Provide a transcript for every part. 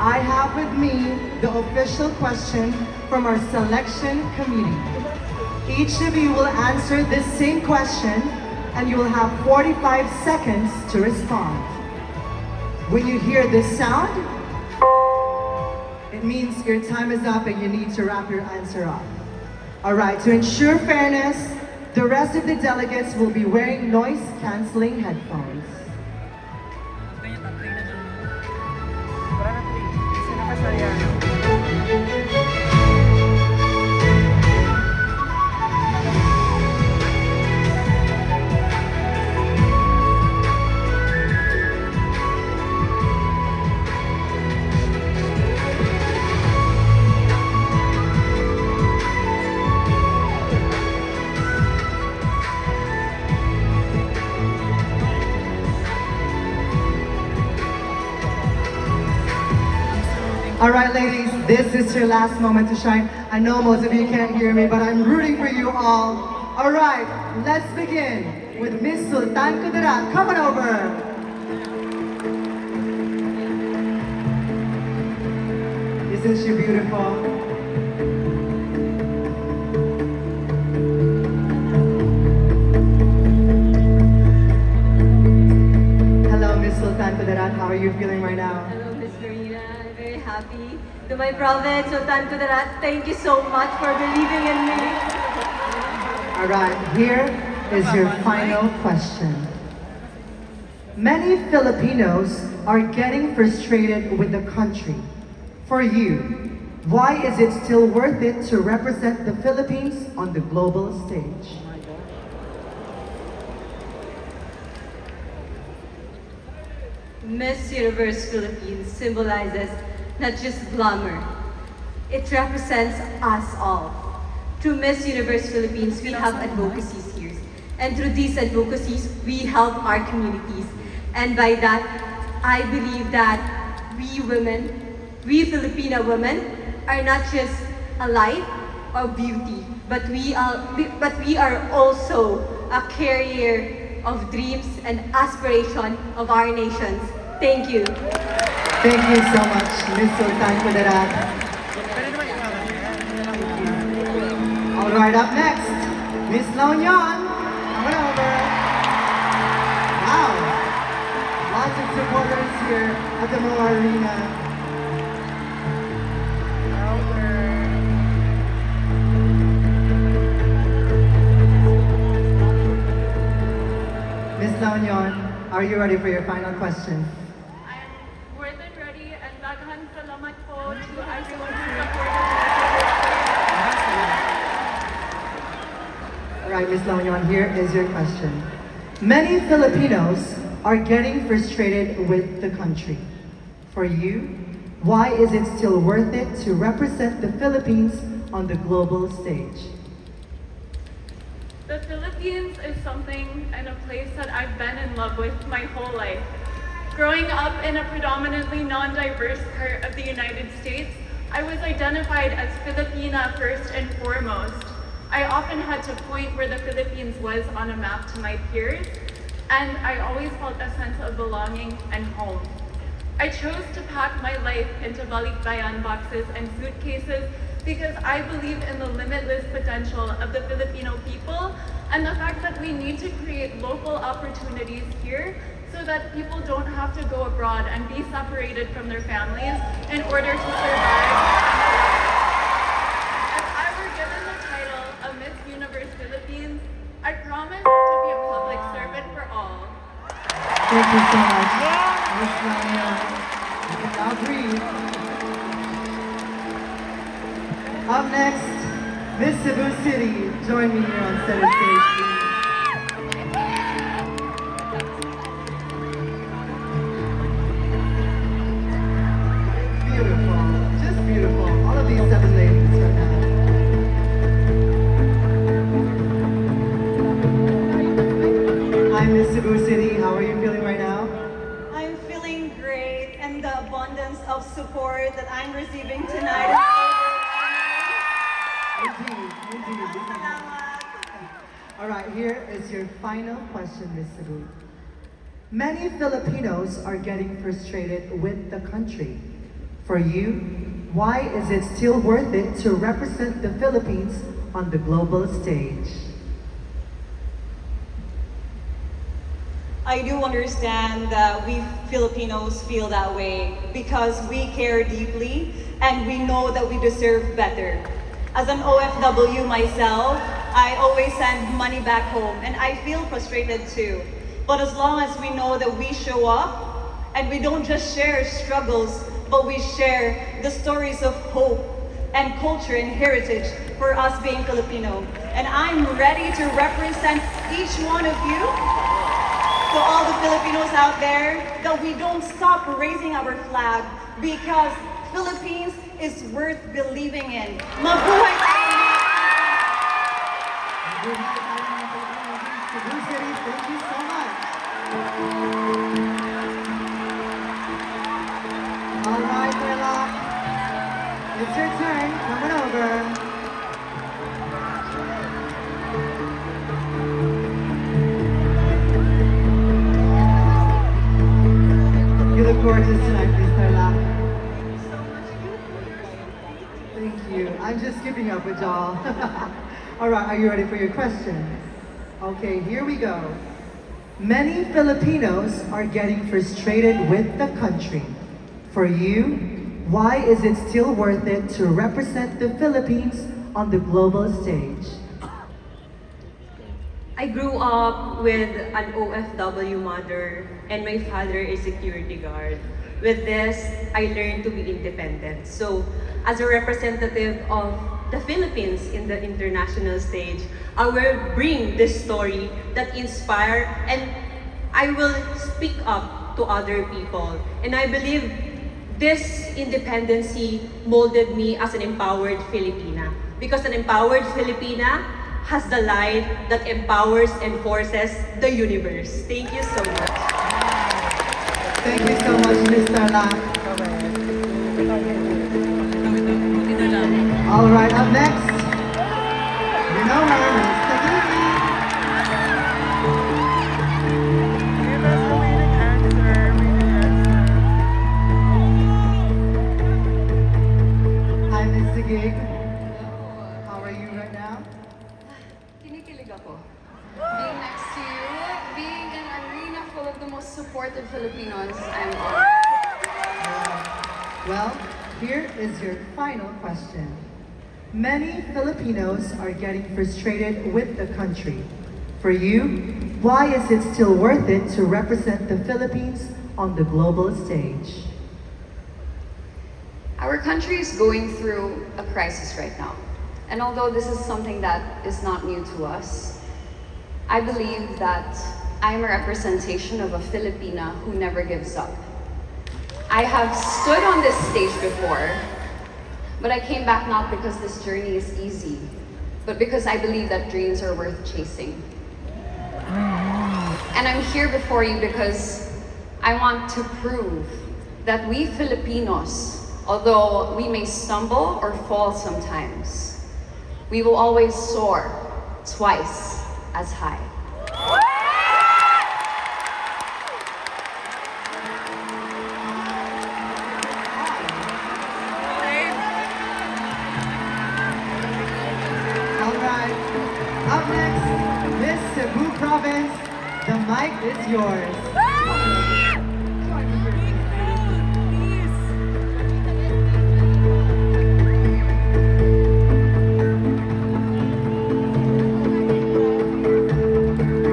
I have with me the official question from our selection committee. Each of you will answer this same question and you will have 45 seconds to respond. When you hear this sound, it means your time is up and you need to wrap your answer up. Alright, to ensure fairness, the rest of the delegates will be wearing noise-canceling headphones. Alright ladies, this is your last moment to shine. I know most of you can't hear me, but I'm rooting for you all. Alright, let's begin with Miss Sultan Kudarat. Come on over. Isn't she beautiful? Hello Miss Sultan Kudarat, how are you feeling right now? Hello, Miss Marina. I'm very happy. To my province, Sultan Kudarat, thank you so much for believing in me. Alright, here is your final question. Many Filipinos are getting frustrated with the country. For you, why is it still worth it to represent the Philippines on the global stage? Miss Universe Philippines symbolizes not just glamour, it represents us all. Through Miss Universe Philippines, we have advocacies here. And through these advocacies, we help our communities. And by that, I believe that we women, we Filipina women, are not just a light or beauty, but we are also a carrier of dreams and aspiration of our nations. Thank you. Thank you so much, Miss Sultan Kudarat. Alright, up next, Miss Launyon. Come on over. Wow. Lots of supporters here at the Moa Arena. Miss Launyon, are you ready for your final question? I'm more than ready and daghan salamat po to everyone who supported Alright, Miss Launyon, here is your question. Many Filipinos are getting frustrated with the country. For you, why is it still worth it to represent the Philippines on the global stage? The Philippines is something and a place that I've been in love with my whole life. Growing up in a predominantly non-diverse part of the United States, I was identified as Filipina first and foremost. I often had to point where the Philippines was on a map to my peers, and I always felt a sense of belonging and home. I chose to pack my life into balikbayan boxes and suitcases because I believe in the limitless potential of the Filipino people and the fact that we need to create local opportunities here so that people don't have to go abroad and be separated from their families in order to survive. If I were given the title of Miss Universe Philippines, I promise to be a public servant for all. Thank you so much, Miss Launyon. You can now breathe. Up next, Miss Cebu City. Join me here on center stage, please. Beautiful, just beautiful. All of these 7 ladies right now. Hi, Miss Cebu City. How are you feeling right now? I'm feeling great, and the abundance of support that I'm receiving tonight Indeed. Salamat. All right, here is your final question, Miss Cebu. Many Filipinos are getting frustrated with the country. For you, why is it still worth it to represent the Philippines on the global stage? I do understand that we Filipinos feel that way because we care deeply and we know that we deserve better. As an OFW myself, I always send money back home and I feel frustrated too. But as long as we know that we show up and we don't just share struggles, but we share the stories of hope and culture and heritage for us being Filipino. And I'm ready to represent each one of you, to all the Filipinos out there, that we don't stop raising our flag because Philippines is worth believing in. Mabuhay tayo! Cebu City, thank you so much. All right, Bella. It's your turn. Coming over. You look gorgeous tonight, Miss Bella. Thank you. I'm just keeping up with y'all. All right, are you ready for your questions? Okay, here we go. Many Filipinos are getting frustrated with the country. For you, why is it still worth it to represent the Philippines on the global stage? I grew up with an OFW mother and my father is security guard. With this, I learned to be independent. So, as a representative of the Philippines in the international stage, I will bring this story that inspire and I will speak up to other people. And I believe this independency molded me as an empowered Filipina. Because an empowered Filipina has the light that empowers and forces the universe. Thank you so much. Thank you so much, Mr. Lam. All right, up next, you know her, Miss Taguchi. Hi, Miss Taguchi. How are you right now? Kinikilig ako. Being next to you, being in an arena full of the most supportive Filipinos, I'm honored. Well, here is your final question. Many Filipinos are getting frustrated with the country. For you, why is it still worth it to represent the Philippines on the global stage? Our country is going through a crisis right now. And although this is something that is not new to us, I believe that I'm a representation of a Filipina who never gives up. I have stood on this stage before, but I came back not because this journey is easy, but because I believe that dreams are worth chasing. And I'm here before you because I want to prove that we Filipinos, although we may stumble or fall sometimes, we will always soar twice as high. All right, up next, Miss Cebu Province, the mic is yours.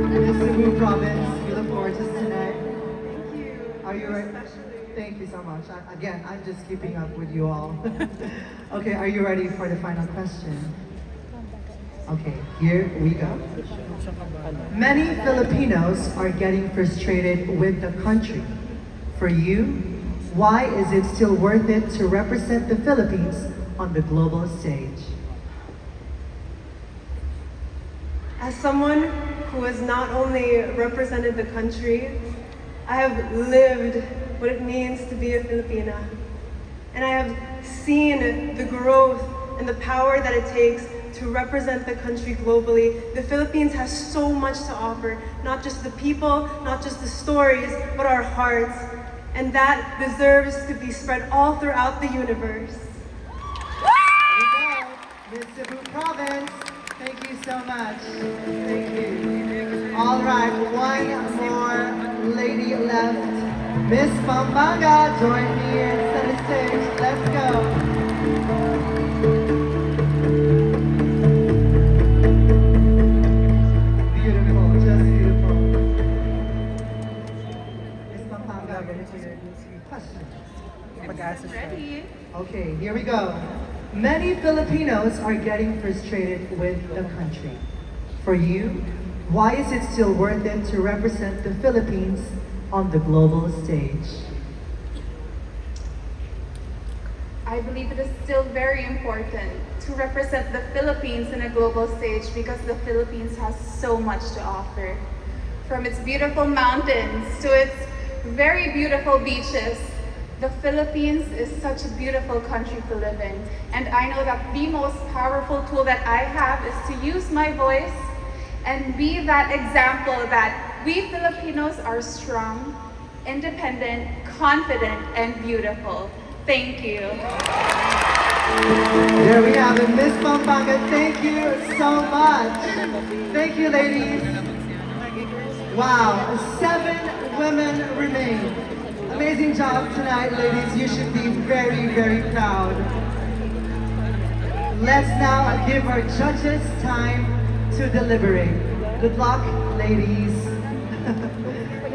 Miss Cebu Province, you look gorgeous tonight. Thank you. Are you ready? Thank you so much. Again, I'm just keeping up with you all. Okay, are you ready for the final question? Okay, here we go. Many Filipinos are getting frustrated with the country. For you, why is it still worth it to represent the Philippines on the global stage? As someone who has not only represented the country, I have lived what it means to be a Filipina. And I have seen the growth and the power that it takes to represent the country globally. The Philippines has so much to offer, not just the people, not just the stories, but our hearts. and that deserves to be spread all throughout the universe. There we go. Miss Cebu Province, thank you so much. Thank you. All right, one more lady left. Miss Pampanga, join me in center stage. Let's go. Beautiful, just beautiful. Miss Pampanga, ready for your question? Ready? Okay, here we go. Many Filipinos are getting frustrated with the country. For you, why is it still worth it to represent the Philippines on the global stage? I believe it is still very important to represent the Philippines in a global stage because the Philippines has so much to offer. From its beautiful mountains to its very beautiful beaches, the Philippines is such a beautiful country to live in. And I know that the most powerful tool that I have is to use my voice and be that example that we Filipinos are strong, independent, confident, and beautiful. Thank you. There we have it, Miss Pampanga. Thank you so much. Thank you, ladies. Wow, 7 women remain. Amazing job tonight, ladies. You should be very, very proud. Let's now give our judges time to deliberate. Good luck, ladies.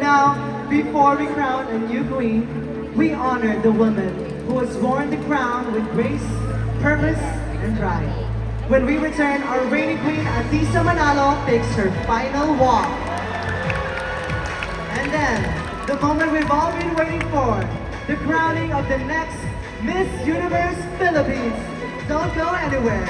Now, before we crown a new queen, we honor the woman who has worn the crown with grace, purpose, and pride. When we return, our reigning queen, Atisa Manalo, takes her final walk. And then, the moment we've all been waiting for, the crowning of the next Miss Universe Philippines. Don't go anywhere.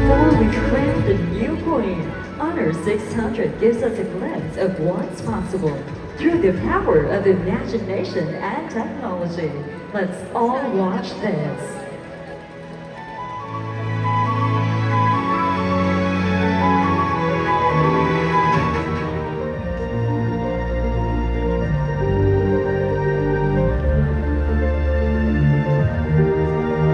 Before we crown the new queen, Honor 600 gives us a glimpse of what's possible through the power of imagination and technology. Let's all watch this.